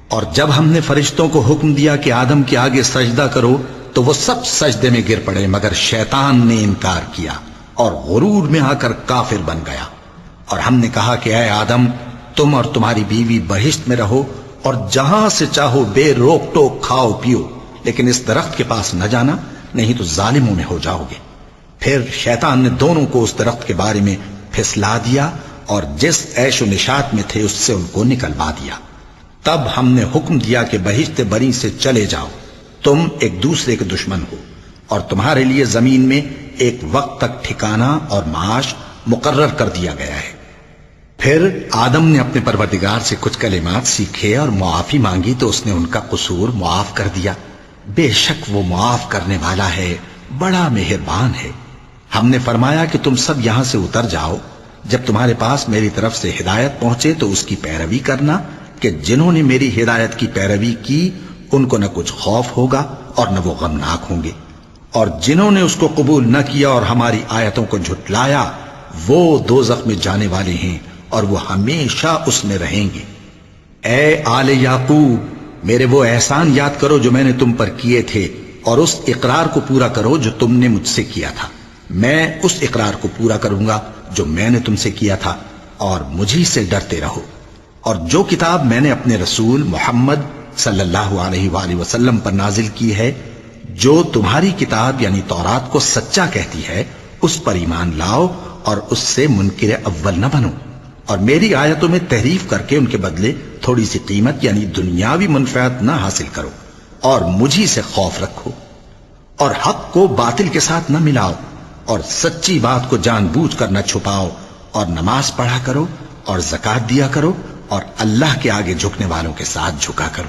اور جب ہم نے فرشتوں کو حکم دیا کہ آدم کے آگے سجدہ کرو تو وہ سب سجدے میں گر پڑے مگر شیطان نے انکار کیا اور غرور میں آ کر کافر بن گیا۔ اور ہم نے کہا کہ اے آدم، تم اور تمہاری بیوی بہشت میں رہو اور جہاں سے چاہو بے روک ٹوک کھاؤ پیو، لیکن اس درخت کے پاس نہ جانا، نہیں تو ظالموں میں ہو جاؤ گے۔ پھر شیطان نے دونوں کو اس درخت کے بارے میں پھسلا دیا اور جس عیش و نشاط میں تھے اس سے ان کو نکلوا دیا۔ تب ہم نے حکم دیا کہ بہشت بری سے چلے جاؤ، تم ایک دوسرے کے دشمن ہو، اور تمہارے لیے زمین میں ایک وقت تک ٹھکانہ اور معاش مقرر کر دیا گیا ہے۔ پھر آدم نے اپنے پروردگار سے کچھ کلمات سیکھے اور معافی مانگی تو اس نے ان کا قصور معاف کر دیا۔ بے شک وہ معاف کرنے والا ہے، بڑا مہربان ہے۔ ہم نے فرمایا کہ تم سب یہاں سے اتر جاؤ، جب تمہارے پاس میری طرف سے ہدایت پہنچے تو اس کی پیروی کرنا کہ جنہوں نے میری ہدایت کی پیروی کی ان کو نہ کچھ خوف ہوگا اور نہ وہ غمناک ہوں گے، اور جنہوں نے اس کو قبول نہ کیا اور ہماری آیتوں کو جھٹلایا وہ دوزخ میں جانے والے ہیں اور وہ ہمیشہ اس میں رہیں گے۔ اے آل یعقوب، میرے وہ احسان یاد کرو جو میں نے تم پر کیے تھے اور اس اقرار کو پورا کرو جو تم نے مجھ سے کیا تھا۔ میں اس اقرار کو پورا کروں گا جو میں نے تم سے کیا تھا، اور مجھی سے ڈرتے رہو۔ اور جو کتاب میں نے اپنے رسول محمد صلی اللہ علیہ وآلہ وسلم پر نازل کی ہے، جو تمہاری کتاب یعنی تورات کو سچا کہتی ہے، اس پر ایمان لاؤ اور اس سے منکر اول نہ بنو، اور میری آیتوں میں تحریف کر کے ان کے بدلے تھوڑی سی قیمت یعنی دنیاوی منفعت نہ حاصل کرو، اور مجھی سے خوف رکھو، اور حق کو باطل کے ساتھ نہ ملاؤ، اور سچی بات کو جان بوجھ کر نہ چھپاؤ، اور نماز پڑھا کرو اور زکوٰۃ دیا کرو، اور اللہ کے آگے جھکنے والوں کے ساتھ جھکا کرو۔